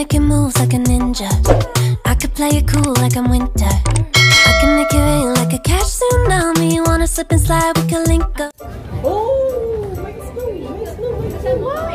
making moves like a ninja. I could play it cool like I'm winter. I can make it rain like a cash tsunami. You wanna slip and slide, we can link up. Oh, may snow, may snow, may snow.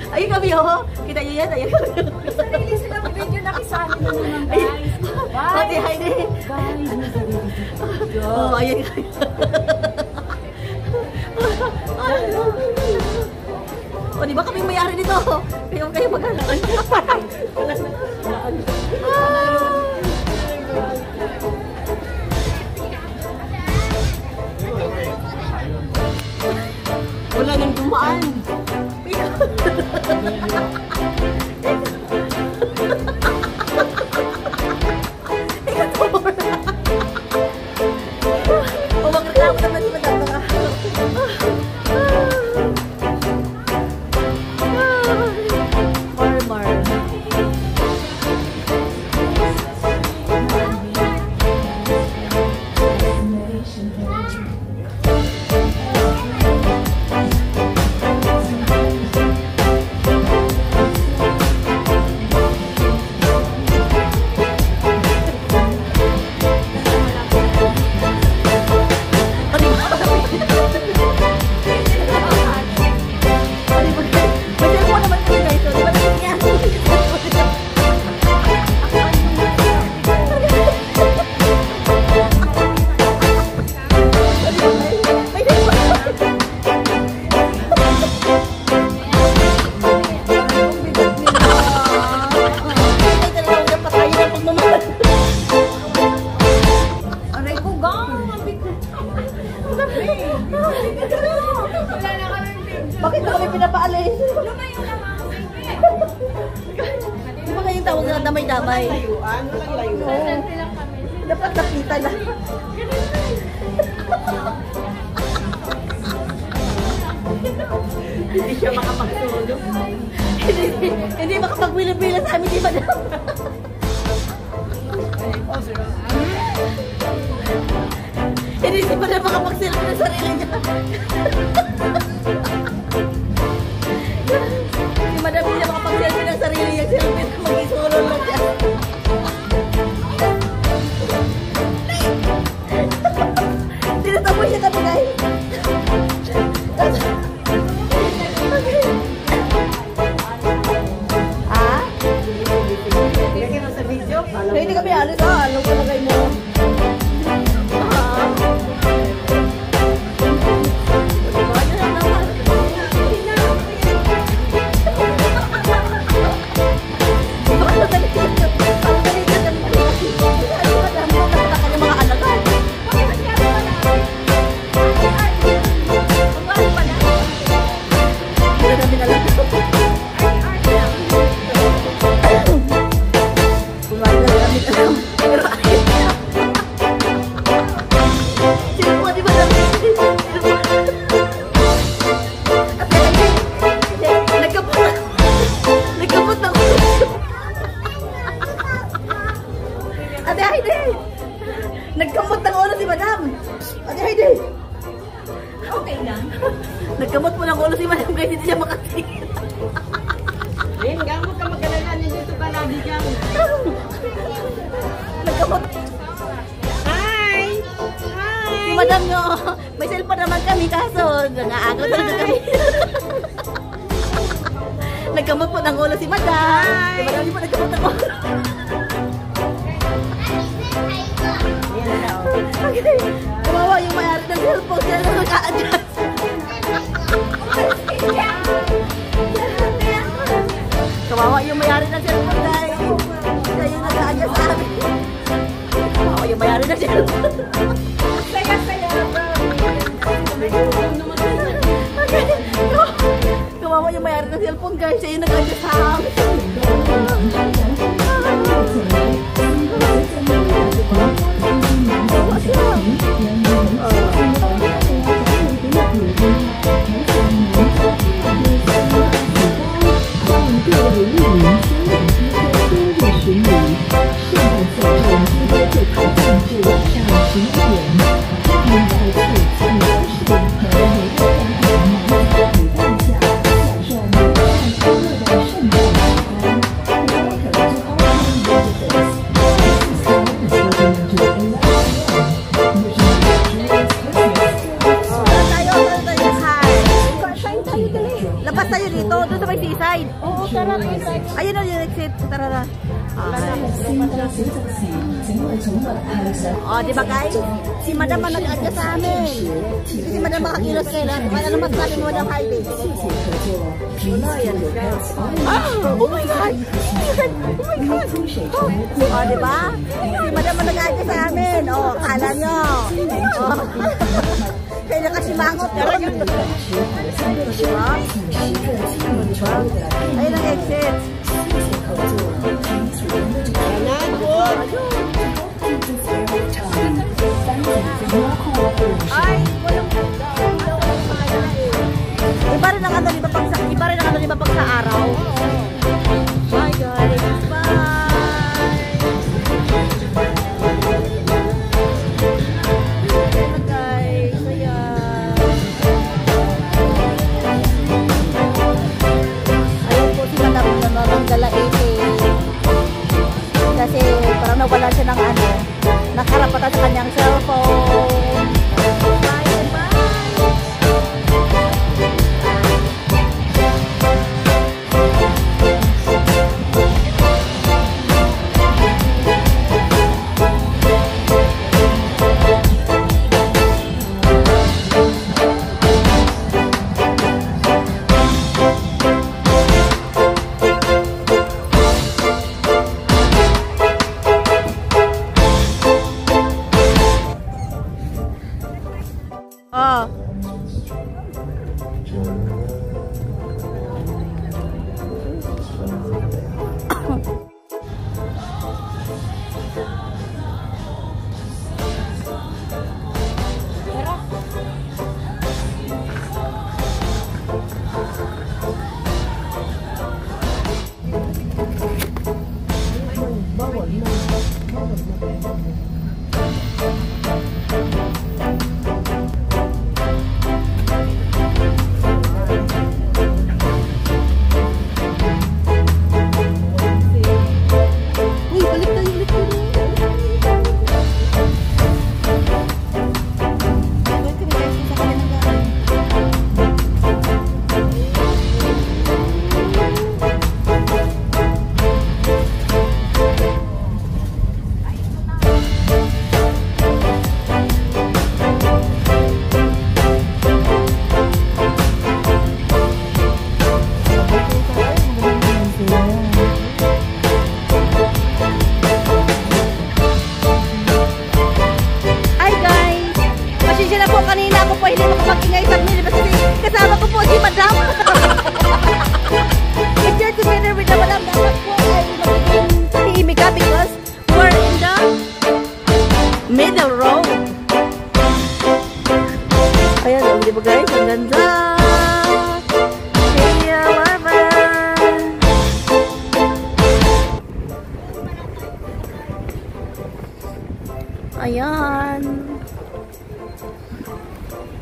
Ayun kami, oh. Kita niyo yan, ayun. Sarili silang video na kisali na naman, guys. Pati, Heidi. Oh, ayun kayo. O, di ba kami mayari nito? Kayo mag-alaan. Wala nang dumaan. Magreklamo naman si Madam Baka. Bakit na kami pinapaalis? Lumayo naman. Di ba kayong tawag na damay-damay? Layuan? Walang layuan. Selfie lang kami. Dapat nakita na. Hindi siya makapagtulog. Hindi makapagbilang-bilang sa amin, di ba? Hindi si Madam makapagsilap ng sarili niya. Si Madam hindi makapagsilap ng sarili niya. Silapin na mag-isulong lang siya. Tinataboy siya kami, guys. Ah? Lagyan mo sa video. Hindi kami alis, ha? Alam ko lagay mo. Nagkamot po ng ulo si Madam guys, hindi siya makatingin. Ayun, gamot ka mag-alala. Nandito ka lagi dyan. Nagkamot. Hi! Si Madam nyo, may cellphone naman kami kaso nangaagaw talaga kami. Nagkamot po ng ulo si Madam. Si Madam di po nagkamot ng ulo. Okay. Kawawa yung mayari ng cellphone sila na nag-a-adjust. Kawawa yung mayari ng cellphone guys. Siya yung nag-a-adjust sa amin. Kawawa yung mayari ng cellphone. Saya-saya. Okay. Kawawa yung mayari ng cellphone guys. Siya yung nag-a-adjust sa amin. Labas tayo dito, doon sa may seaside. Oo, tara. Ayun na yung exit. Tara na. Oh, di ba guys? Si Madam ang nag-adjust sa amin. Si Madam makakilos kailan. Wala naman sabi mo Madam Heidi. Wala yan. Oh my God! Oh my God! Oh, di ba? Si Madam ang nag-adjust sa amin. Oh, kala nyo. Oh. Kaya nakasimangot. Diba? Ayun ang exit. Ay, iba rin ang ano, di ba pag sa araw? Bye guys, bye! Ayan guys, ayan. Ayun po sila ng dalaiti. Kasi parang nawala siya ng ano, nakarapatan sa kanyang cellphone. Bye, bye! Oh.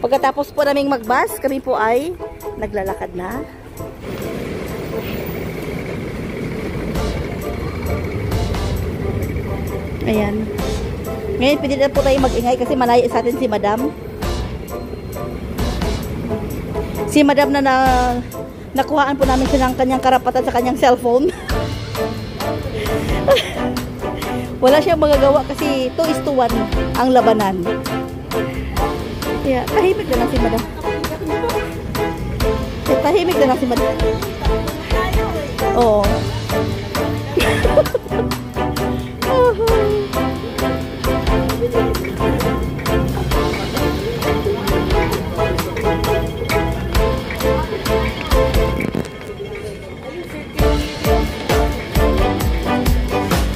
Pagkatapos po naming magbus, kami po ay naglalakad na. Ayan. Ngayon, pwede na po tayo mag-ingay kasi malayo sa atin si Madam. Si Madam na nakuhaan po namin siya ng kanyang karapatan sa kanyang cellphone. Wala siyang magagawa kasi 2:1 ang labanan. Kaya, tahimik na lang si Madam. Tahimik na lang si Madam. Oo.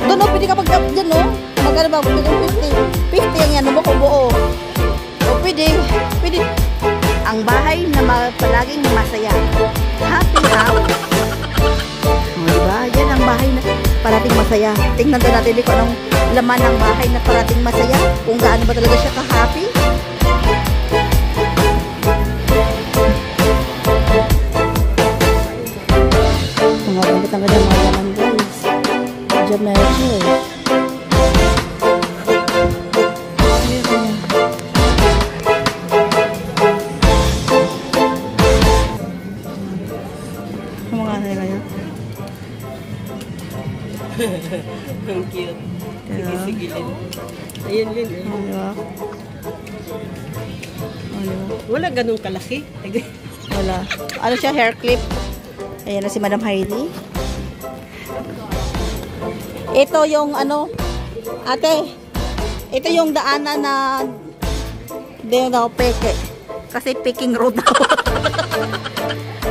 Doon, no, pwede ka mag-up dyan, no? Magkano ba? 50 ang yan, no? Buo. O, pwede. Ang bahay na palaging masaya. Happy house. O, diba? Yan ang bahay na parating masaya. Tingnan din natin kung anong laman ng bahay na parating masaya. Kung gaano ba talaga siya ka-happy. Mga ganda mga laman, guys. Medyo. Ang cute. Sige-sigilin. Ayun yun eh. Wala ganun kalaki. Wala. Ano siya? Hair clip. Ayan na si Madam Heidi. Ito yung ano, ate, ito yung daanan na peke. Kasi Peking Road na.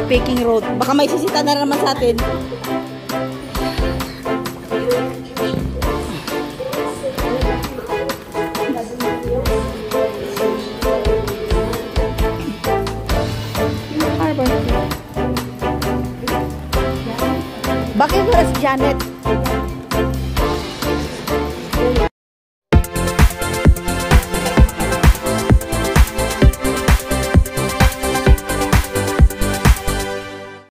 Peking Road. Baka may sisita na naman sa atin. Bakit wala si Janet?